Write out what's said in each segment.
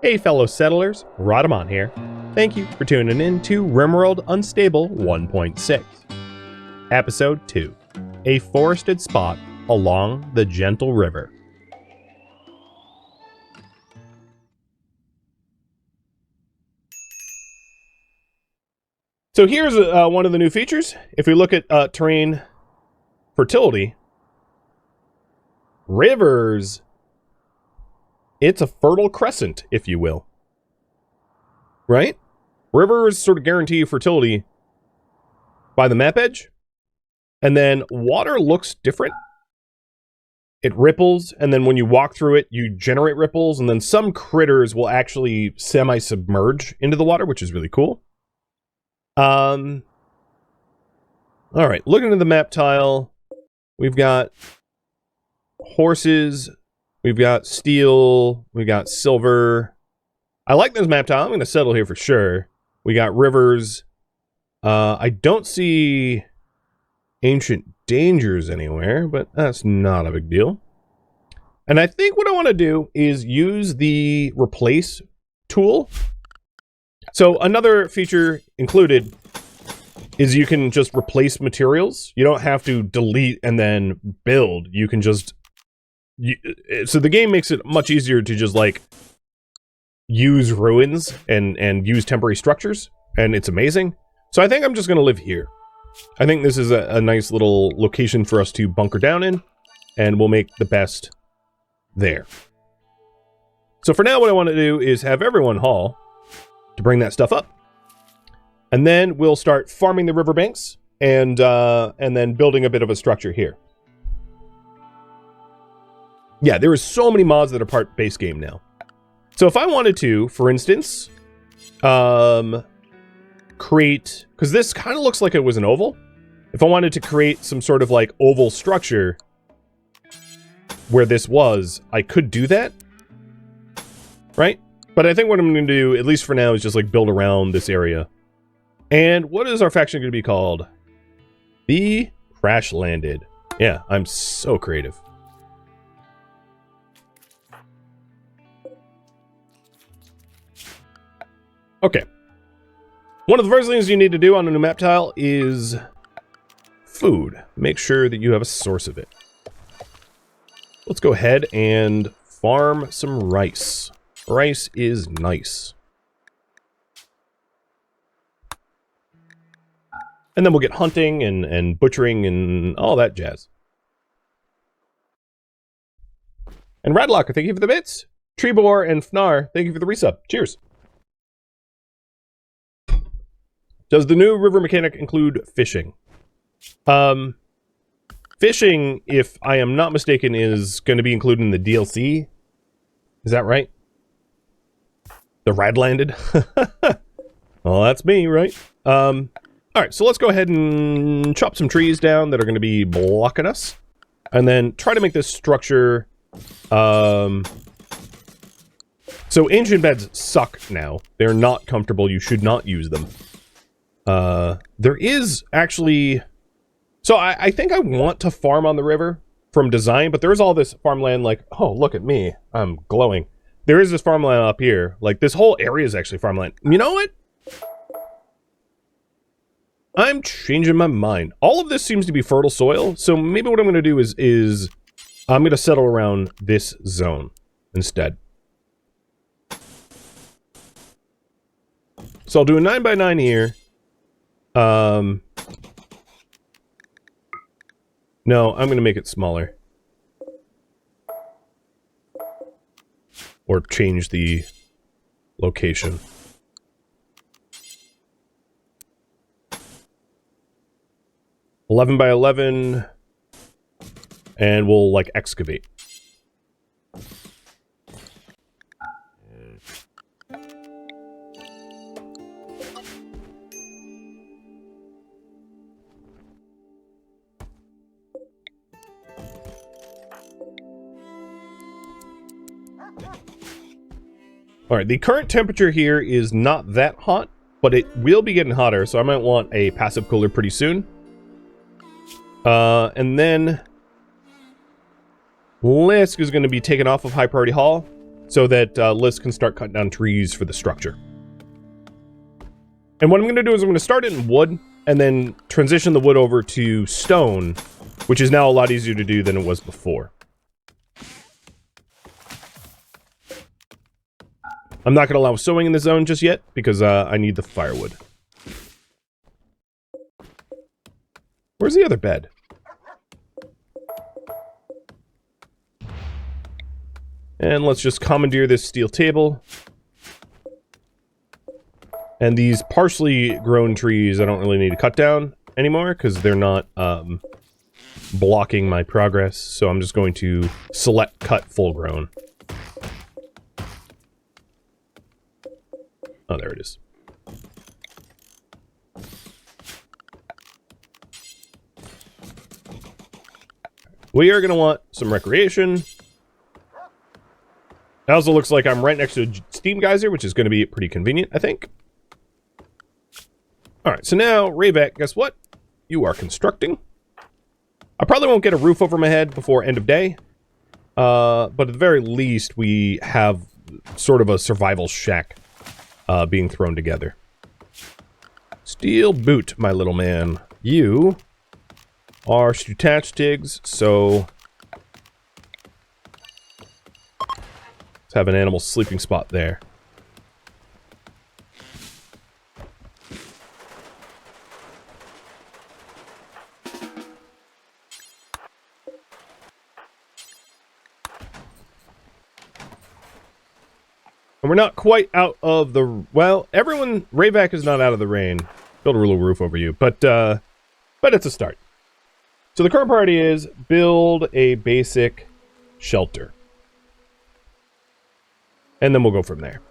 Hey fellow settlers, Rhadamant here. Thank you for tuning in to RimWorld Unstable 1.6. Episode 2, a forested spot along the gentle river. So here's one of the new features. If we look at terrain fertility, rivers, it's a fertile crescent, if you will. Right? Rivers sort of guarantee you fertility by the map edge. And then water looks different. It ripples, and then when you walk through it, you generate ripples, and then some critters will actually semi-submerge into the water, which is really cool. Alright, looking at the map tile, we've got horses, we've got steel, we've got silver. I like this map tile. I'm going to settle here for sure. We got rivers. I don't see ancient dangers anywhere, but that's not a big deal. And I think what I want to do is use the replace tool. So another feature included is you can just replace materials. You don't have to delete and then build. You can just... so the game makes it much easier to just, like, use ruins and use temporary structures, and it's amazing. So I think I'm just going to live here. I think this is a nice little location for us to bunker down in, and we'll make the best there. So for now, what I want to do is have everyone haul to bring that stuff up. And then we'll start farming the riverbanks and then building a bit of a structure here. Yeah, there are so many mods that are part base game now. So if I wanted to, for instance, create... because this kind of looks like it was an oval. If I wanted to create some sort of, like, oval structure where this was, I could do that. Right? But I think what I'm going to do, at least for now, is just, like, build around this area. And what is our faction going to be called? The Crashlanded. Yeah, I'm so creative. Okay. One of the first things you need to do on a new map tile is food. Make sure that you have a source of it. Let's go ahead and farm some rice. Rice is nice. And then we'll get hunting and butchering and all that jazz. And Radlocker, thank you for the bits. Trebor and Fnar, thank you for the resub. Cheers. Does the new river mechanic include fishing? Fishing, if I am not mistaken, is going to be included in the DLC. Is that right? The Crashlanded? Well, that's me, right? Alright, so let's go ahead and chop some trees down that are going to be blocking us. And then try to make this structure... so ancient beds suck now. They're not comfortable. You should not use them. There is actually... so I think I want to farm on the river from design, but there is all this farmland like... oh, look at me. I'm glowing. There is this farmland up here. Like, this whole area is actually farmland. You know what? I'm changing my mind. All of this seems to be fertile soil, so maybe what I'm going to do is I'm going to settle around this zone instead. So I'll do a 9x9 here. No, I'm going to make it smaller. Or change the location. (11x11), and we'll, like, excavate. Alright, the current temperature here is not that hot, but it will be getting hotter, so I might want a passive cooler pretty soon. And then Lisk is going to be taken off of high priority haul. so that Liz can start cutting down trees for the structure. And what I'm going to do is I'm going to start it in wood, and then transition the wood over to stone, which is now a lot easier to do than it was before. I'm not going to allow sewing in the zone just yet, because I need the firewood. Where's the other bed? And let's just commandeer this steel table. And these partially grown trees I don't really need to cut down anymore, because they're not blocking my progress. So I'm just going to select cut full grown. Oh, there it is. We are going to want some recreation. It also looks like I'm right next to a steam geyser, which is going to be pretty convenient, I think. Alright, so now, Rayvac, guess what? You are constructing. I probably won't get a roof over my head before end of day. But at the very least, we have sort of a survival shack being thrown together. Steel boot, my little man. You are detached tigs, so let's have an animal sleeping spot there. And we're not quite out of the... Well, everyone... Rayvac is not out of the rain. Build a little roof over you. But it's a start. So the current priority is build a basic shelter. And then we'll go from there.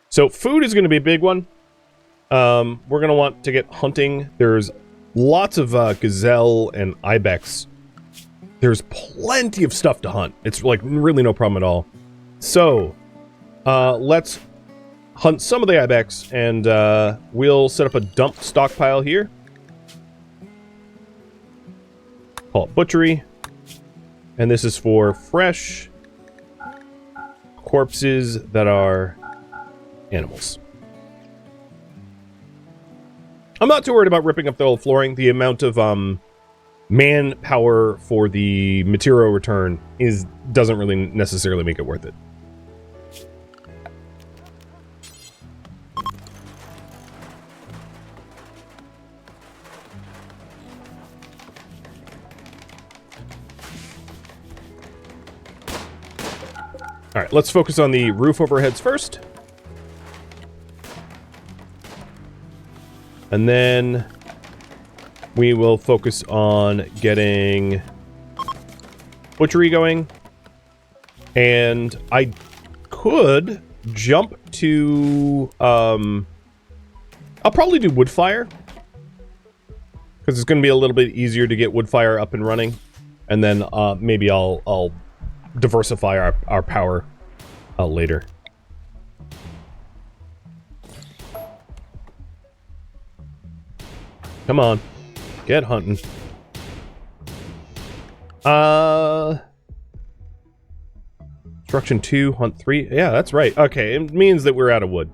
So food is going to be a big one. We're going to want to get hunting. There's lots of gazelle and ibex. There's plenty of stuff to hunt. It's like really no problem at all. So let's hunt some of the ibex, and we'll set up a dump stockpile here. Call it butchery. And this is for fresh corpses that are animals. I'm not too worried about ripping up the old flooring. The amount of manpower for the material return doesn't really necessarily make it worth it. Alright, let's focus on the roof overheads first. And then we will focus on getting butchery going. And I could jump to... I'll probably do wood fire. Because it's going to be a little bit easier to get wood fire up and running. And then maybe I'll diversify our power later. Come on. Get hunting. Construction 2, hunt 3. Yeah, that's right. Okay, it means that we're out of wood.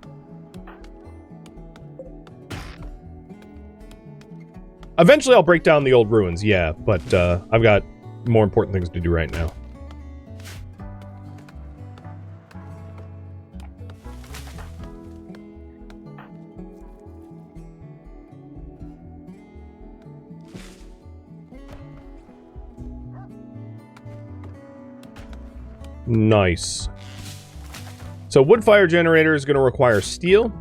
Eventually I'll break down the old ruins, yeah, but I've got more important things to do right now. Nice. So wood fire generator is going to require steel,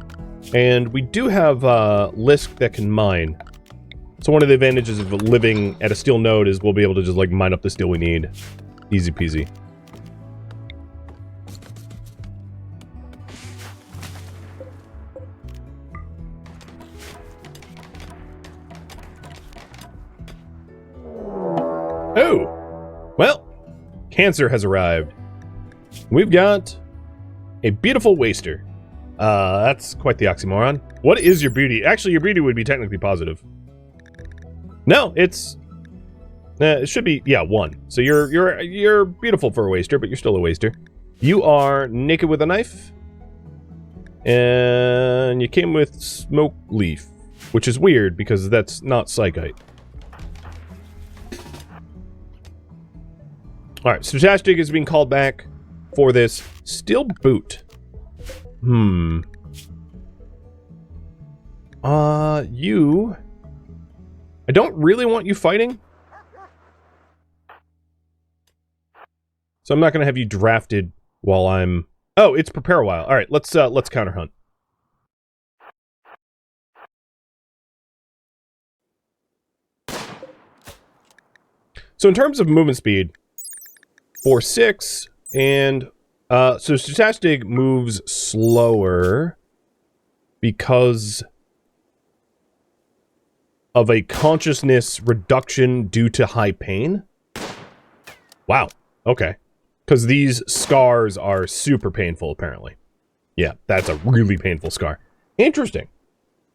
and we do have Lisk that can mine. So one of the advantages of living at a steel node is we'll be able to just like mine up the steel we need. Easy peasy. Oh! Well, cancer has arrived. We've got a beautiful waster. That's quite the oxymoron. What is your beauty? Actually, your beauty would be technically positive. No, it's It should be, yeah, 1. So you're beautiful for a waster, but you're still a waster. You are naked with a knife. And you came with smoke leaf, which is weird because that's not psychite. Alright, Stochastic is being called back for this steel boot. You... I don't really want you fighting. So I'm not going to have you drafted while I'm... Oh, it's prepare a while. All right, let's counter hunt. So in terms of movement speed, for 6 and so Stochastic moves slower because of a consciousness reduction due to high pain. Wow. Okay. Because these scars are super painful, apparently. Yeah, that's a really painful scar. Interesting.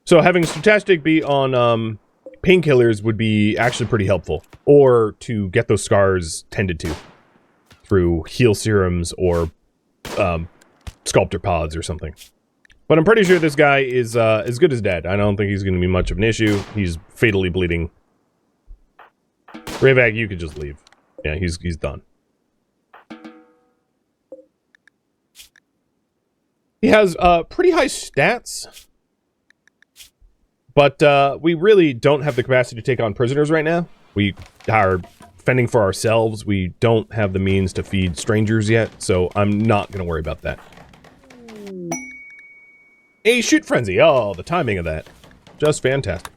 So having Stochastic be on painkillers would be actually pretty helpful. Or to get those scars tended to. Through heal serums or sculptor pods or something. But I'm pretty sure this guy is as good as dead. I don't think he's going to be much of an issue. He's fatally bleeding. Rayvac, you could just leave. Yeah, he's done. He has pretty high stats, but we really don't have the capacity to take on prisoners right now. We are fending for ourselves. We don't have the means to feed strangers yet, so I'm not going to worry about that. A shoot frenzy. Oh, the timing of that. Just fantastic.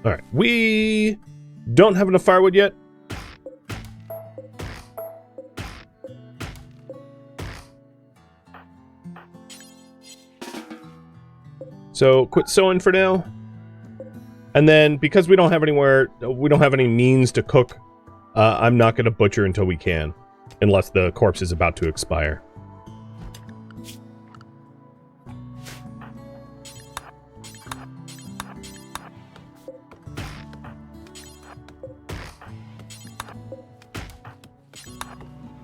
Alright, we don't have enough firewood yet. So, quit sewing for now. And then, because we don't have any means to cook, I'm not going to butcher until we can. Unless the corpse is about to expire.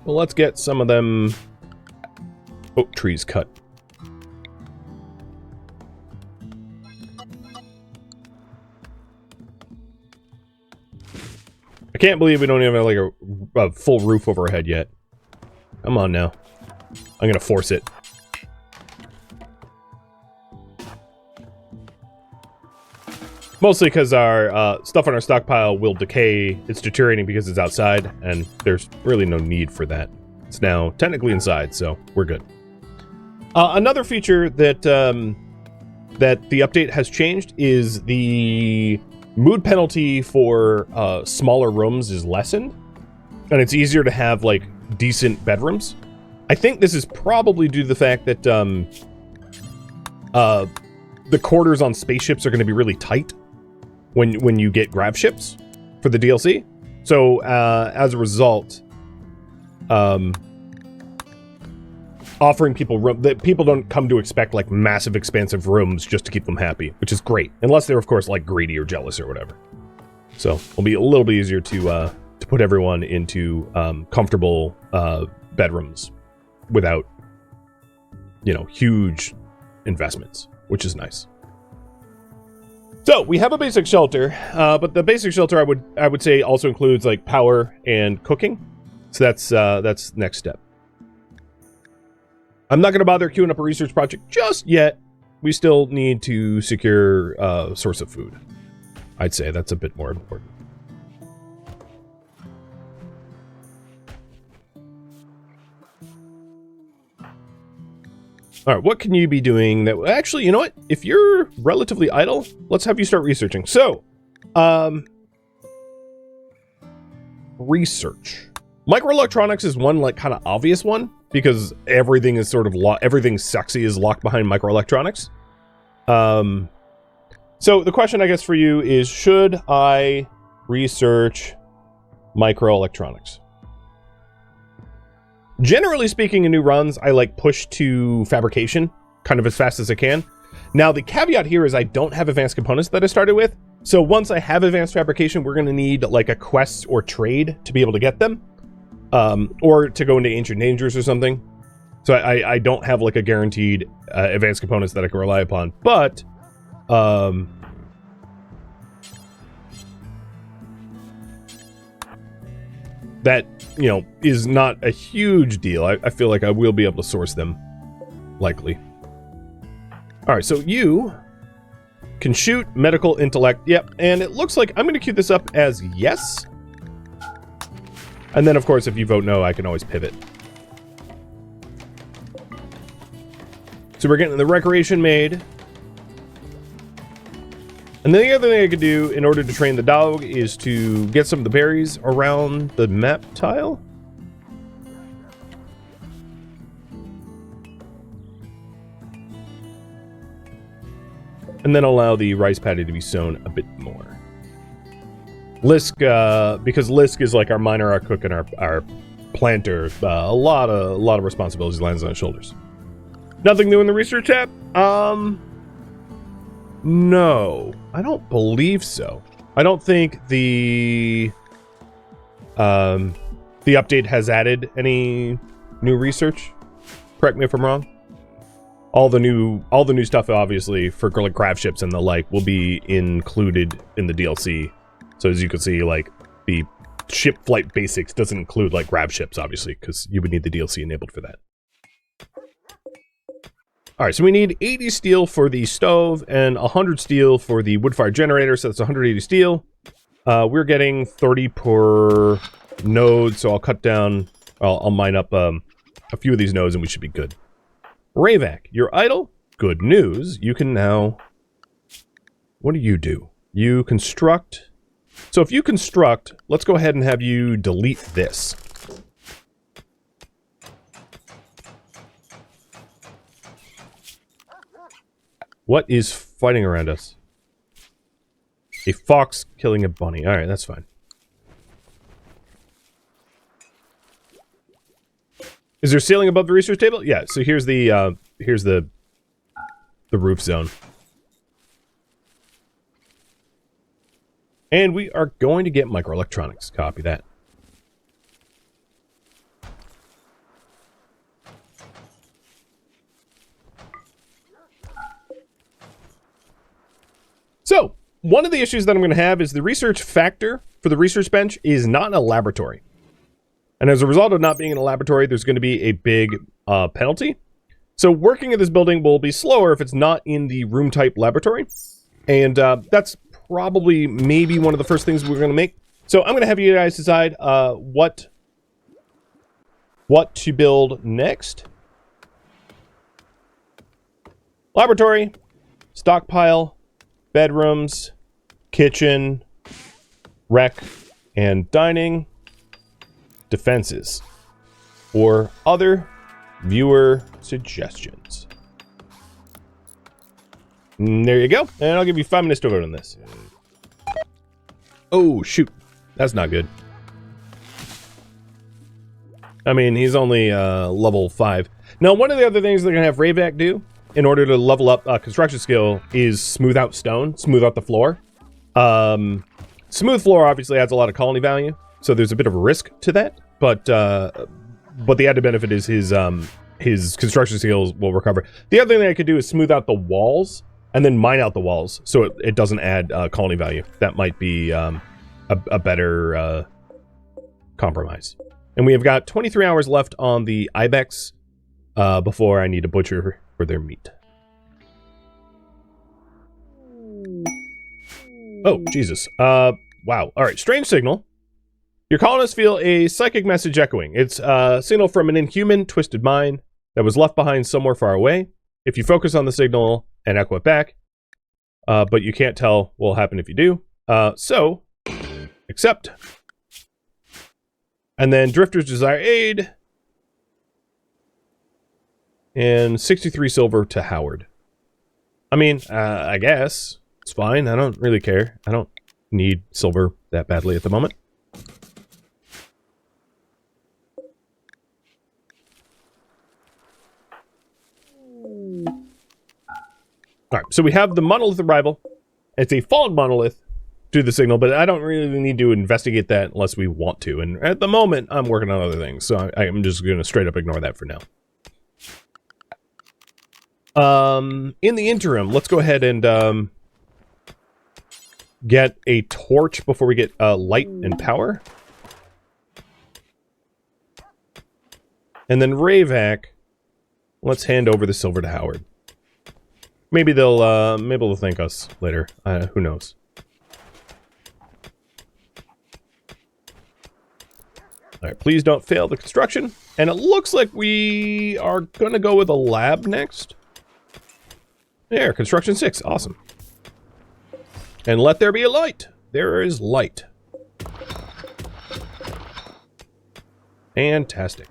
Well, let's get some of them oak trees cut. I can't believe we don't even have, like, a full roof over our head yet. Come on now. I'm gonna force it. Mostly because our stuff on our stockpile will decay. It's deteriorating because it's outside, and there's really no need for that. It's now technically inside, so we're good. Another feature that that the update has changed is the mood penalty for smaller rooms is lessened, and it's easier to have, like, decent bedrooms. I think this is probably due to the fact that the quarters on spaceships are going to be really tight when you get grav ships for the DLC. So as a result, offering people room that people don't come to expect, like, massive expansive rooms just to keep them happy, which is great, unless they're, of course, like, greedy or jealous or whatever. So it'll be a little bit easier to put everyone into comfortable bedrooms without, you know, huge investments, which is nice. So we have a basic shelter, but the basic shelter I would say also includes, like, power and cooking. So that's next step. I'm not going to bother queuing up a research project just yet. We still need to secure a source of food. I'd say that's a bit more important. All right, what can you be doing that... Actually, you know what? If you're relatively idle, let's have you start researching. So, research. Microelectronics is one, like, kind of obvious one, because everything is sort of everything sexy is locked behind microelectronics. So the question, I guess, for you is, should I research microelectronics? Generally speaking, in new runs, I like push to fabrication kind of as fast as I can. Now, the caveat here is I don't have advanced components that I started with. So once I have advanced fabrication, we're going to need like a quest or trade to be able to get them, or to go into Ancient Dangers or something. So I don't have like a guaranteed advanced components that I can rely upon, but that, you know, is not a huge deal. I feel like I will be able to source them, likely. All right, so you can shoot, medical, intellect, yep, and it looks like I'm going to queue this up as yes. And then, of course, if you vote no, I can always pivot. So we're getting the recreation made. And then the other thing I could do in order to train the dog is to get some of the berries around the map tile. And then allow the rice paddy to be sown a bit more. Lisk, because Lisk is like our miner, our cook, and our planter. A lot of responsibilities lands on his shoulders. Nothing new in the research tab? No, I don't believe so. I don't think the update has added any new research. Correct me if I'm wrong. All the new stuff, obviously, for like craft ships and the like, will be included in the DLC. So as you can see, like the ship flight basics doesn't include like grab ships, obviously, because you would need the DLC enabled for that. All right, so we need 80 steel for the stove and 100 steel for the wood-fired generator, so that's 180 steel. We're getting 30 per node, so I'll cut down, I'll mine up a few of these nodes and we should be good. Rayvac, you're idle. Good news, you can now... What do? You construct... So if you construct, let's go ahead and have you delete this. What is fighting around us? A fox killing a bunny. Alright, that's fine. Is there ceiling above the research table? Yeah, so here's the roof zone. And we are going to get microelectronics. Copy that. So, one of the issues that I'm going to have is the research factor for the research bench is not in a laboratory. And as a result of not being in a laboratory, there's going to be a big penalty. So working in this building will be slower if it's not in the room type laboratory. And that's probably maybe one of the first things we're going to make. So I'm going to have you guys decide what to build next. Laboratory, stockpile, bedrooms, kitchen, rec, and dining, defenses, or other viewer suggestions. And there you go, and I'll give you 5 minutes to vote on this. Oh, shoot. That's not good. I mean, he's only level 5. Now, one of the other things they're going to have Rayvac do in order to level up construction skill is smooth out stone, smooth out the floor. Smooth floor obviously adds a lot of colony value, so there's a bit of a risk to that, but the added benefit is his construction skills will recover. The other thing I could do is smooth out the walls and then mine out the walls so it doesn't add colony value. That might be a better compromise. And we have got 23 hours left on the ibex before I need a butcher for their meat. Oh, Jesus. Wow. All right, strange signal. Your colonists feel a psychic message echoing. It's a signal from an inhuman, twisted mind that was left behind somewhere far away. If you focus on the signal and echo it back, but you can't tell what will happen if you do. So, accept. And then drifters desire aid. And 63 silver to Howard. I mean, I guess it's fine. I don't really care. I don't need silver that badly at the moment. Alright, so we have the monolith arrival. It's a fallen monolith to the signal, but I don't really need to investigate that unless we want to. And at the moment, I'm working on other things, so I'm just going to straight up ignore that for now. In the interim, let's go ahead and get a torch before we get light and power. And then Ravac, let's hand over the silver to Howard. Maybe they'll thank us later. Who knows? All right, please don't fail the construction. And it looks like we are gonna go with a lab next. There, construction 6, awesome. And let there be a light. There is light. Fantastic.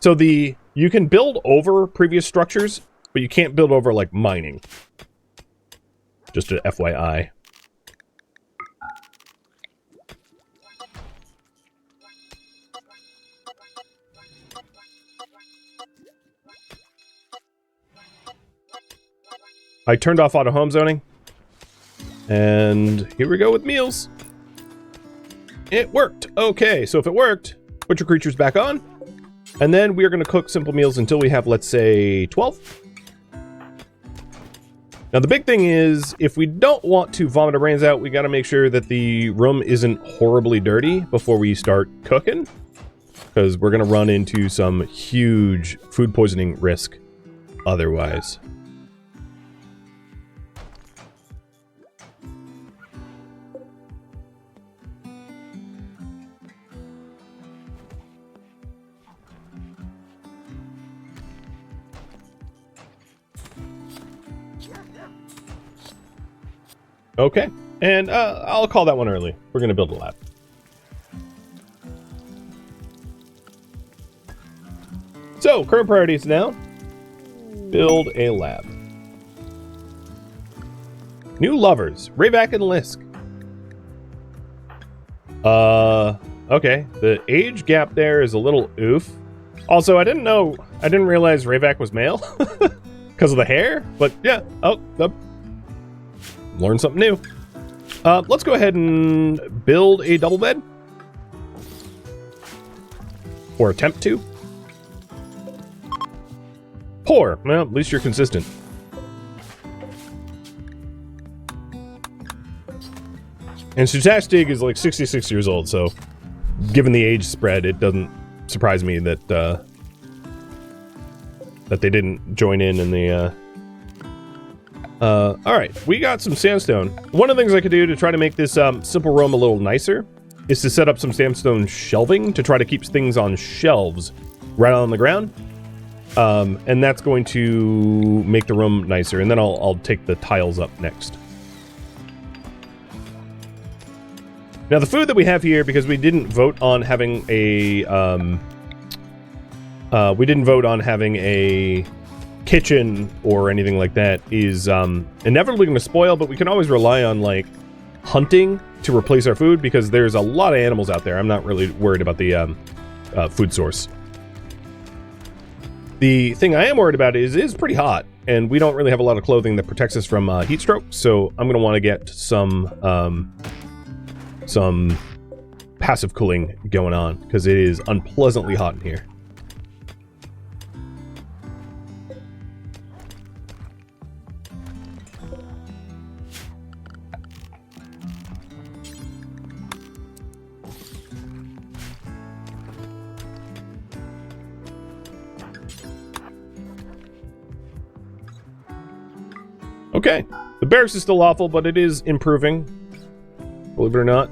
So you can build over previous structures, but you can't build over, like, mining. Just an FYI. I turned off auto home zoning. And here we go with meals. It worked. Okay, so if it worked, put your creatures back on. And then we're going to cook simple meals until we have, let's say, 12. Now, the big thing is, if we don't want to vomit our brains out, we got to make sure that the room isn't horribly dirty before we start cooking. Because we're going to run into some huge food poisoning risk otherwise. Okay, and I'll call that one early. We're going to build a lab. So, current priorities now. Build a lab. New lovers, Ravac and Lisk. Okay, the age gap there is a little oof. Also, I didn't realize Ravac was male because of the hair, but yeah, learn something new. Let's go ahead and build a double bed. Or attempt to. Poor. Well, at least you're consistent. And Sutastig is like 66 years old, so given the age spread, it doesn't surprise me that that they didn't join in the alright, we got some sandstone. One of the things I could do to try to make this simple room a little nicer is to set up some sandstone shelving to try to keep things on shelves right on the ground. And that's going to make the room nicer, and then I'll take the tiles up next. Now the food that we have here, because we didn't vote on having a kitchen or anything like that, is inevitably going to spoil, but we can always rely on, like, hunting to replace our food, because there's a lot of animals out there. I'm not really worried about the food source. The thing I am worried about is it's pretty hot, and we don't really have a lot of clothing that protects us from heat stroke, so I'm going to want to get some passive cooling going on, because it is unpleasantly hot in here. Okay, the barracks is still awful, but it is improving, believe it or not.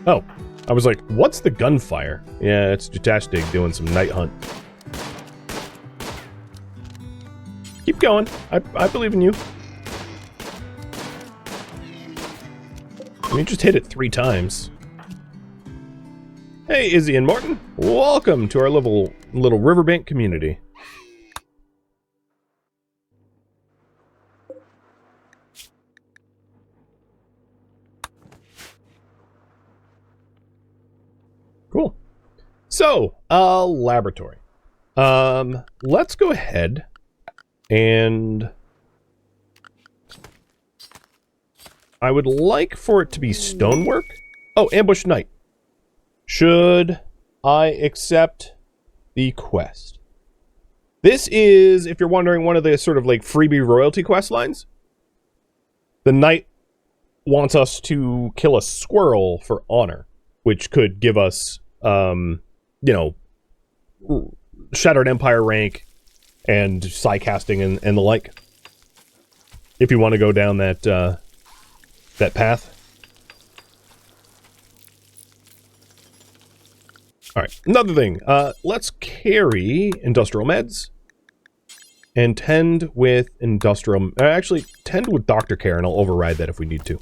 Oh, I was like, what's the gunfire? Yeah, it's Jutastig doing some night hunt. Keep going, I believe in you. We just hit it 3 times. Hey, Izzy and Morton. Welcome to our little riverbank community. Cool. So, laboratory. Let's go ahead and I would like for it to be stonework. Oh, ambush night. Should I accept the quest? This is, if you're wondering, one of the sort of like freebie royalty quest lines. The knight wants us to kill a squirrel for honor, which could give us, you know, Shattered Empire rank and psi casting and the like. If you want to go down that that path. Alright, another thing. Let's carry industrial meds and tend with industrial... actually, tend with doctor care, and I'll override that if we need to.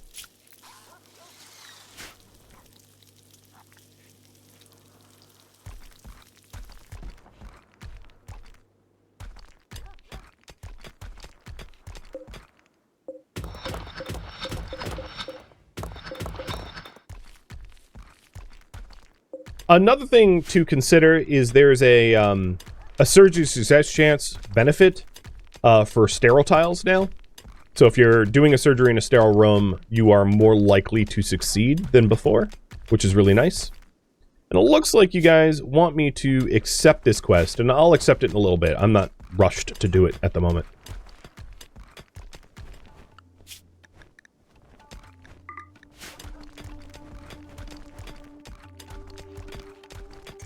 Another thing to consider is there's a surgery success chance benefit for sterile tiles now. So if you're doing a surgery in a sterile room, you are more likely to succeed than before, which is really nice. And it looks like you guys want me to accept this quest, and I'll accept it in a little bit. I'm not rushed to do it at the moment.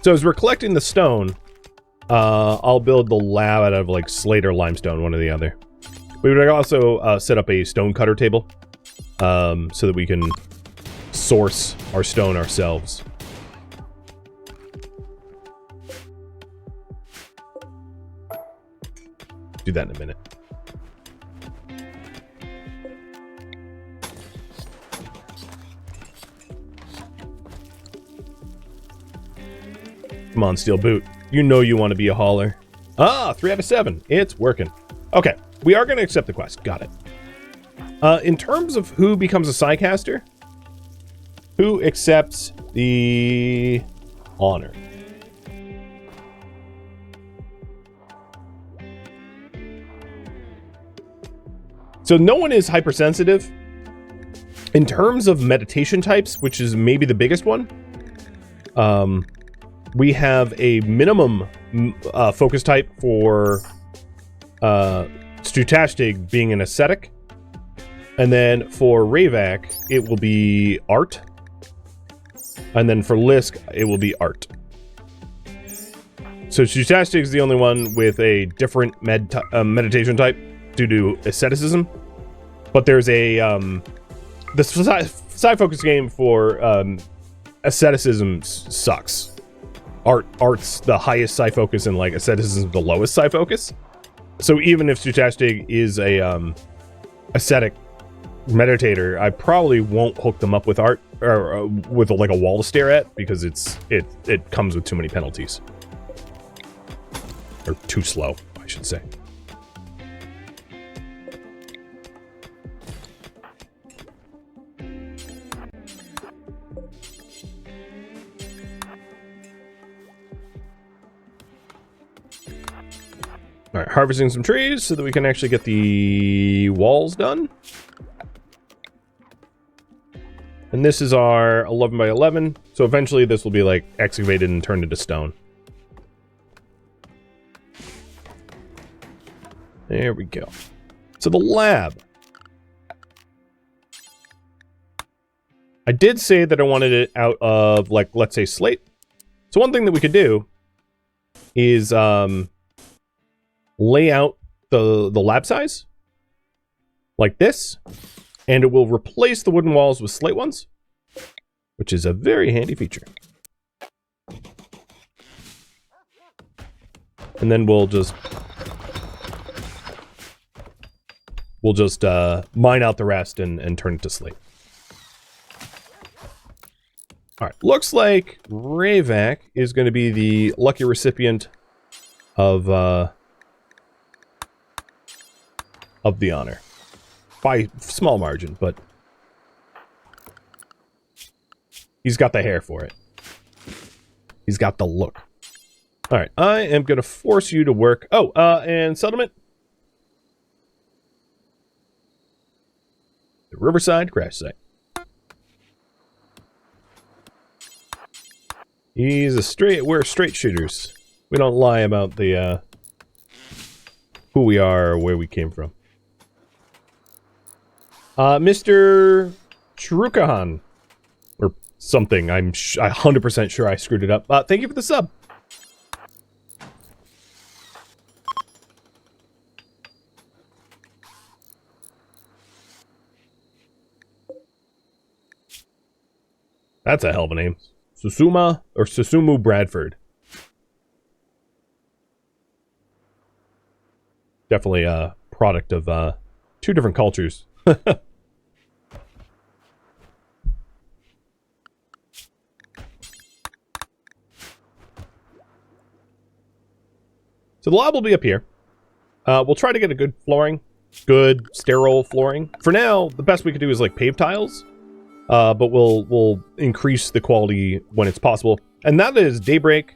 So as we're collecting the stone, I'll build the lab out of like slate or limestone, one or the other. We would also set up a stone cutter table so that we can source our stone ourselves. Do that in a minute. Come on, Steel Boot. You know you want to be a hauler. Ah, 3 out of 7. It's working. Okay, we are going to accept the quest. Got it. In terms of who becomes a Psycaster, who accepts the honor? So no one is hypersensitive. In terms of meditation types, which is maybe the biggest one, we have a minimum focus type for Stochastic being an ascetic. And then for Ravak, it will be art. And then for Lisk, it will be art. So Stochastic is the only one with a different meditation type due to asceticism. But there's a... the psi focus game for asceticism sucks. Art's the highest psi focus and like asceticism the lowest psi focus. So even if Stochastic is a ascetic meditator, I probably won't hook them up with art or with like a wall to stare at because it comes with too many penalties. Or too slow, I should say. All right, harvesting some trees so that we can actually get the walls done. And this is our 11 by 11. So eventually this will be like excavated and turned into stone. There we go. So the lab. I did say that I wanted it out of like, let's say slate. So one thing that we could do is, lay out the lab size like this, and it will replace the wooden walls with slate ones, which is a very handy feature. And then we'll just mine out the rest and turn it to slate. All right, looks like Rayvac is going to be the lucky recipient of the honor. By small margin, but he's got the hair for it. He's got the look. All right, I am going to force you to work. Oh, and settlement. The Riverside crash site. We're straight shooters. We don't lie about the, who we are or where we came from. Mr. Chrukahan. Or something. I'm 100% sure I screwed it up. Thank you for the sub. That's a hell of a name. Susumu Bradford. Definitely a product of two different cultures. So the lab will be up here. We'll try to get a good flooring. Good, sterile flooring. For now, the best we could do is like paved tiles. But we'll increase the quality when it's possible. And that is daybreak.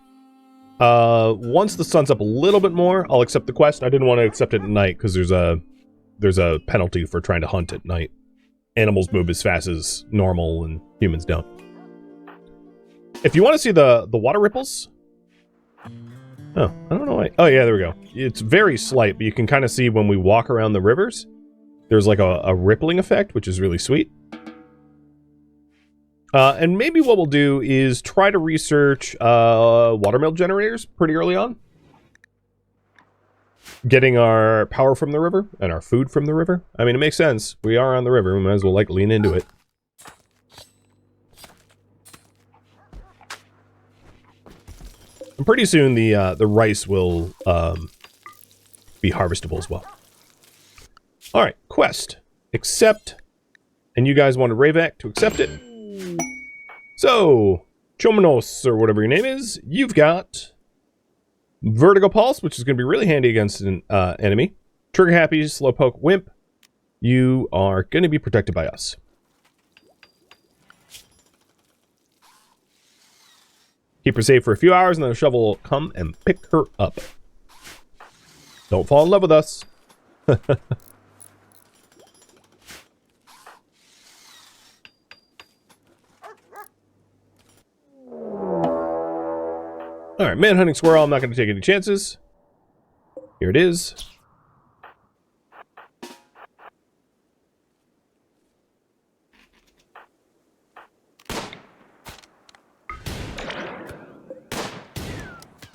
Once the sun's up a little bit more, I'll accept the quest. I didn't want to accept it at night because there's a penalty for trying to hunt at night. Animals move as fast as normal and humans don't. If you want to see the water ripples... Oh, I don't know why. Oh yeah, there we go. It's very slight, but you can kind of see when we walk around the rivers, there's like a rippling effect, which is really sweet. And maybe what we'll do is try to research watermill generators pretty early on. Getting our power from the river and our food from the river. I mean, it makes sense. We are on the river. We might as well like lean into it. And pretty soon the rice will be harvestable as well. All right, quest. Accept. And you guys wanted Rayvac to accept it. So, Chomonos, or whatever your name is, you've got Vertigo Pulse, which is going to be really handy against an enemy. Trigger Happy, Slowpoke, Wimp. You are going to be protected by us. Keep her safe for a few hours, and then a shovel will come and pick her up. Don't fall in love with us. Alright, manhunting squirrel, I'm not going to take any chances. Here it is.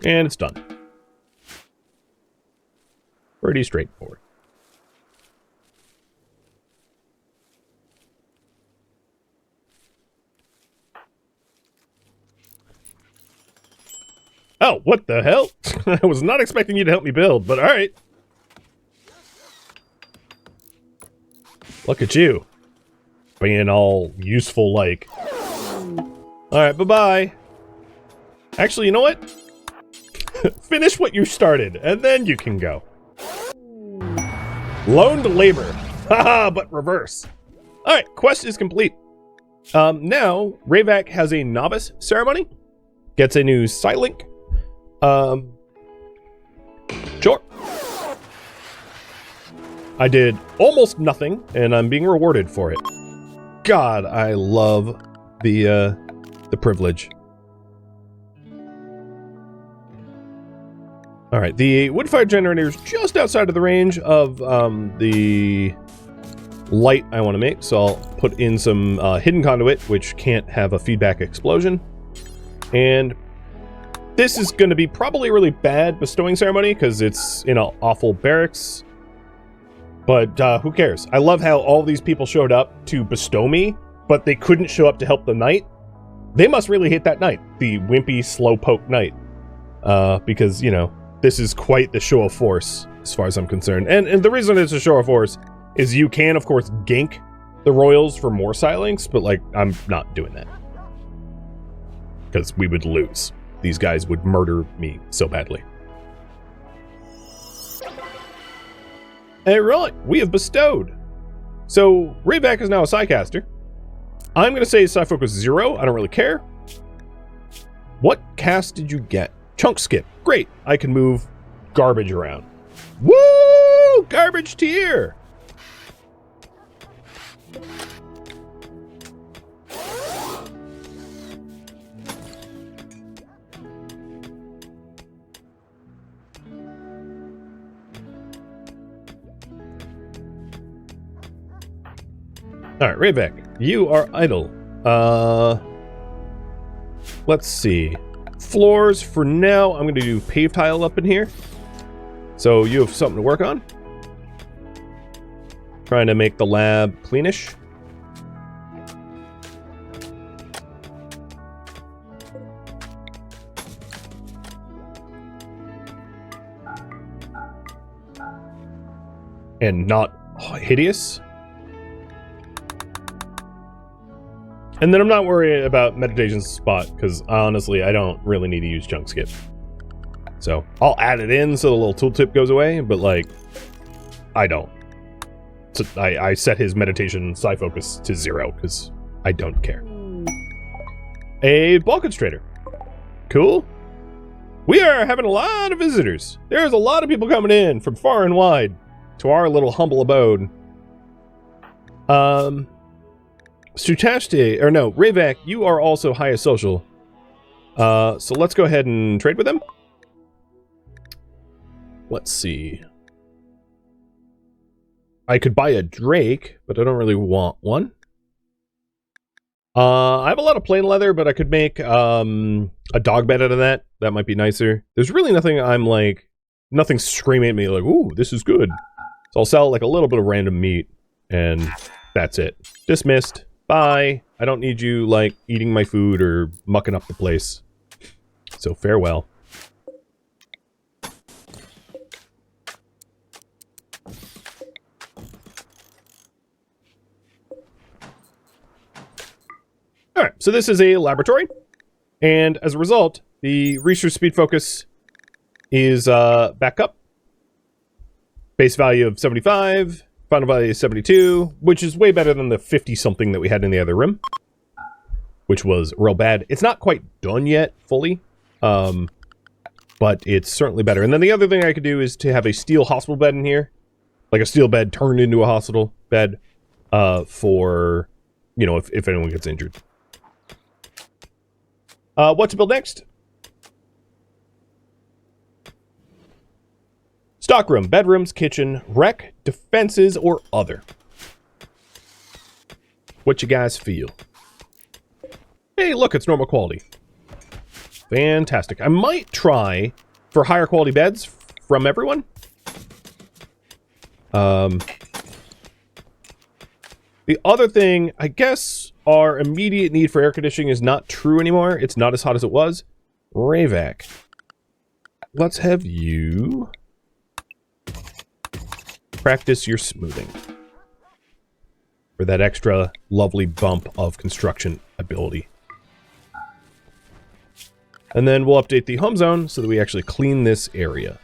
And it's done. Pretty straightforward. Oh, what the hell? I was not expecting you to help me build, but alright. Look at you. Being all useful like. Alright, bye-bye. Actually, you know what? Finish what you started, and then you can go. Loaned labor. Haha, but reverse. Alright, quest is complete. Now, Rayvac has a novice ceremony. Gets a new sight link. Sure. I did almost nothing, and I'm being rewarded for it. God, I love the privilege. Alright, the wood-fired generator is just outside of the range of the light I want to make, so I'll put in some hidden conduit, which can't have a feedback explosion. And this is going to be probably a really bad bestowing ceremony, because it's in an awful barracks. But who cares? I love how all these people showed up to bestow me, but they couldn't show up to help the knight. They must really hate that knight, the wimpy, slowpoke knight. Because, you know, this is quite the show of force, as far as I'm concerned. And the reason it's a show of force is you can, of course, gank the royals for more sight links, but, like, I'm not doing that. because we would lose. These guys would murder me so badly. And right, we have bestowed. So Rayvac is now a Psycaster. I'm going to say Psi Focus 0. I don't really care. What cast did you get? Chunk Skip. Great. I can move garbage around. Woo! Garbage tier! Alright, Rayvac, you are idle. Let's see. Floors, for now, I'm going to do pave tile up in here. So you have something to work on. Trying to make the lab cleanish. And not hideous. And then I'm not worried about meditation spot, because honestly, I don't really need to use chunk skip. So I'll add it in so the little tooltip goes away, but like, I don't. So I set his meditation psi focus to 0, because I don't care. A ball constrainer. Cool. We are having a lot of visitors. There's a lot of people coming in from far and wide to our little humble abode. Stutaste, or no, Rayvac, you are also highest social. So let's go ahead and trade with them. Let's see. I could buy a Drake, but I don't really want one. I have a lot of plain leather, but I could make a dog bed out of that. That might be nicer. There's really nothing I'm like, nothing screaming at me like, ooh, this is good. So I'll sell like a little bit of random meat, and that's it. Dismissed. Bye. I don't need you, like, eating my food or mucking up the place. So farewell. Alright, so this is a laboratory. And as a result, the research speed focus is back up. Base value of 75. Final value is 72, which is way better than the 50-something that we had in the other room, which was real bad. It's not quite done yet, fully, but it's certainly better. And then the other thing I could do is to have a steel hospital bed in here, like a steel bed turned into a hospital bed, for, you know, if anyone gets injured. What to build next? Stockroom, bedrooms, kitchen, rec, defenses, or other. What you guys feel? Hey, look, it's normal quality. Fantastic. I might try for higher quality beds from everyone. The other thing, I guess our immediate need for air conditioning is not true anymore. It's not as hot as it was. Rayvac. Let's have you practice your smoothing for that extra lovely bump of construction ability. And then we'll update the home zone so that we actually clean this area.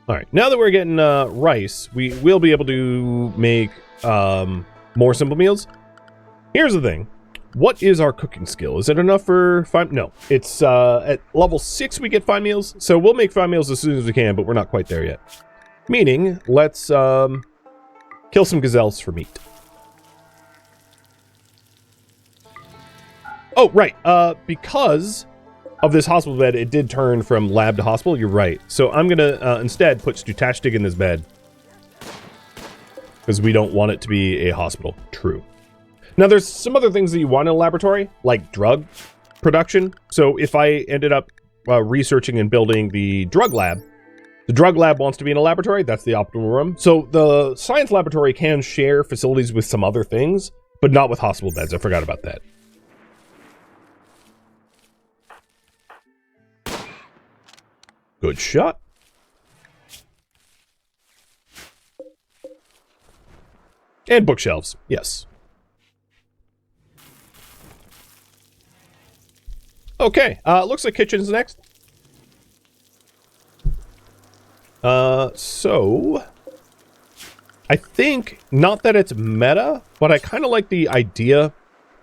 Alright, now that we're getting rice, we will be able to make more simple meals. Here's the thing. What is our cooking skill? Is it enough for 5? No. It's at level 6 we get 5 meals, so we'll make 5 meals as soon as we can, but we're not quite there yet. Meaning, let's kill some gazelles for meat. Oh, right. Because of this hospital bed, it did turn from lab to hospital. You're right. So I'm going to instead put Stutashtig in this bed. Because we don't want it to be a hospital. True. Now, there's some other things that you want in a laboratory, like drug production. So if I ended up researching and building the drug lab wants to be in a laboratory. That's the optimal room. So the science laboratory can share facilities with some other things, but not with hospital beds. I forgot about that. Good shot. And bookshelves. Yes. Okay, looks like kitchen's next. So I think, not that it's meta, but I kind of like the idea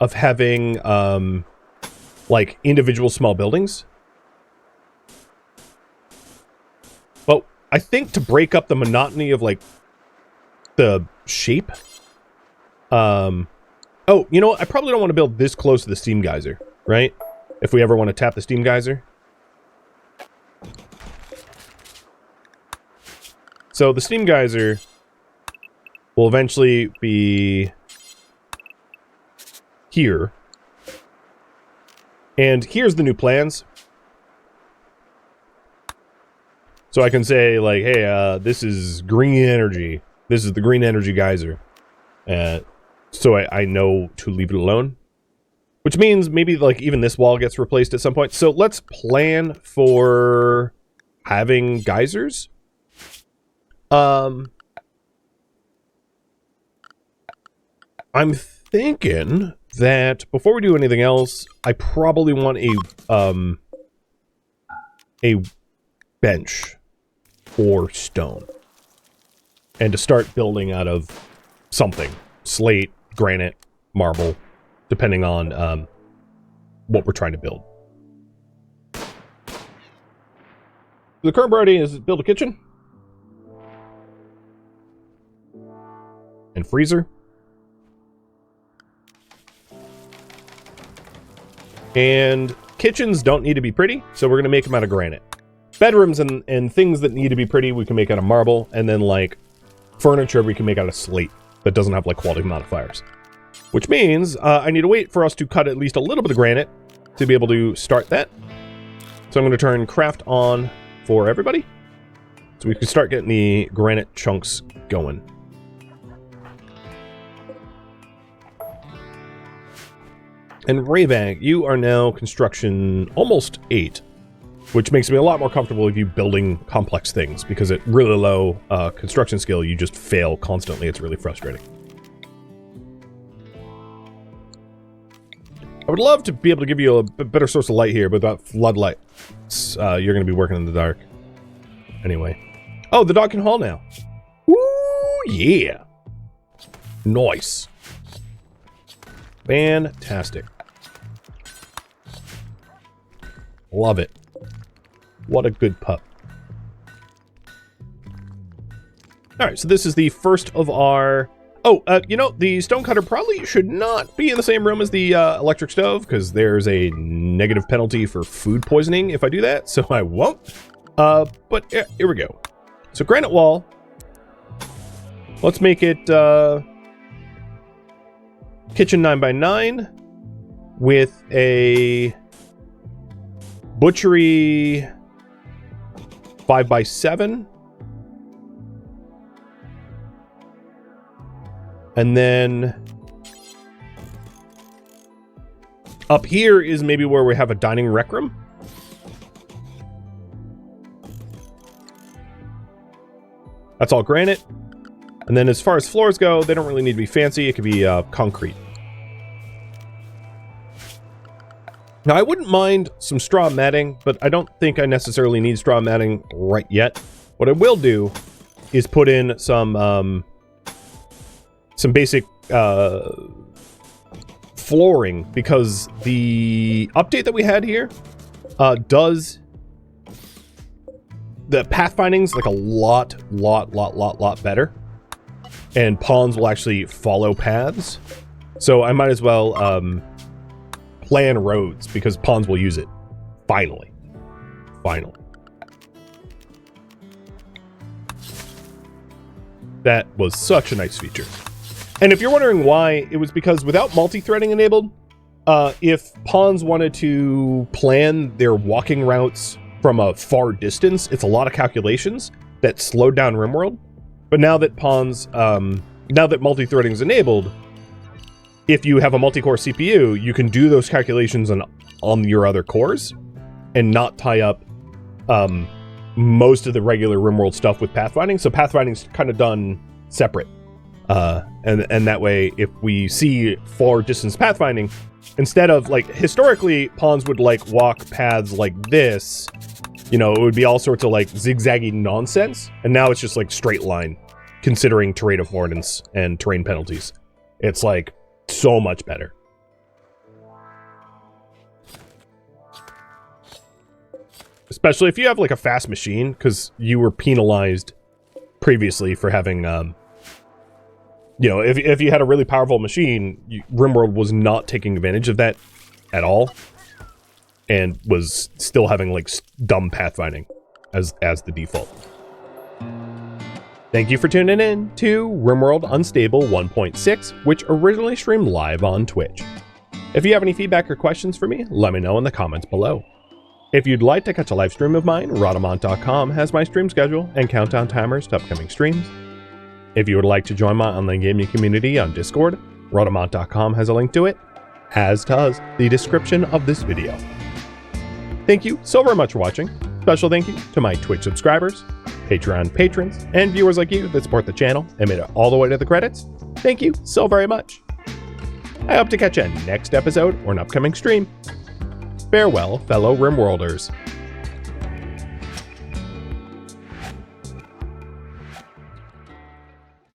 of having, like, individual small buildings. But I think to break up the monotony of, like, the shape. Oh, you know what? I probably don't want to build this close to the steam geyser, right? If we ever want to tap the steam geyser. So the steam geyser will eventually be here. And here's the new plans. So I can say, like, hey, this is green energy. This is the green energy geyser. So I know to leave it alone. Which means maybe, like, even this wall gets replaced at some point. So let's plan for having geysers. I'm thinking that before we do anything else, I probably want a bench or stone. And to start building out of something. Slate, granite, marble, depending on what we're trying to build. The current priority is build a kitchen. And freezer. And kitchens don't need to be pretty, so we're going to make them out of granite. Bedrooms and things that need to be pretty, we can make out of marble. And then, like, furniture we can make out of slate that doesn't have, like, quality modifiers. Which means I need to wait for us to cut at least a little bit of granite to be able to start that. So I'm going to turn craft on for everybody. So we can start getting the granite chunks going. And Rayvang, you are now construction almost 8. Which makes me a lot more comfortable with you building complex things. Because at really low construction skill, you just fail constantly. It's really frustrating. I would love to be able to give you a better source of light here, but without floodlight, you're going to be working in the dark. Anyway. Oh, the dog can haul now. Ooh, yeah. Nice. Fantastic. Love it. What a good pup. Alright, so this is the first of our... Oh, you know, the stonecutter probably should not be in the same room as the electric stove, because there's a negative penalty for food poisoning if I do that, so I won't. But yeah, here we go. So granite wall. Let's make it kitchen 9x9 with a butchery 5x7. And then up here is maybe where we have a dining rec room. That's all granite. And then as far as floors go, they don't really need to be fancy. It could be concrete. Now, I wouldn't mind some straw matting, but I don't think I necessarily need straw matting right yet. What I will do is put in some basic flooring, because the update that we had here does the pathfinding's like a lot better, and pawns will actually follow paths. So I might as well plan roads, because pawns will use it. Finally. That was such a nice feature. And if you're wondering why, it was because without multi-threading enabled, if pawns wanted to plan their walking routes from a far distance, it's a lot of calculations that slowed down RimWorld. But now that pawns, now that multi-threading is enabled, if you have a multi-core CPU, you can do those calculations on your other cores and not tie up most of the regular RimWorld stuff with pathfinding. So pathfinding's kind of done separate. And that way, if we see far distance pathfinding, instead of like historically pawns would like walk paths like this, you know, it would be all sorts of like zigzaggy nonsense, and now it's just like straight line, considering terrain affordance and terrain penalties. It's like so much better. Especially if you have like a fast machine, because you were penalized previously for having, you know, if you had a really powerful machine, RimWorld was not taking advantage of that at all, and was still having like dumb pathfinding as the default. Thank you for tuning in to RimWorld Unstable 1.6, which originally streamed live on Twitch. If you have any feedback or questions for me, let me know in the comments below. If you'd like to catch a live stream of mine, Rhadamant.com has my stream schedule and countdown timers to upcoming streams. If you would like to join my online gaming community on Discord, Rhadamant.com has a link to it, as does the description of this video. Thank you so very much for watching. Special thank you to my Twitch subscribers, Patreon patrons, and viewers like you that support the channel and made it all the way to the credits. Thank you so very much. I hope to catch you next episode or an upcoming stream. Farewell, fellow RimWorlders.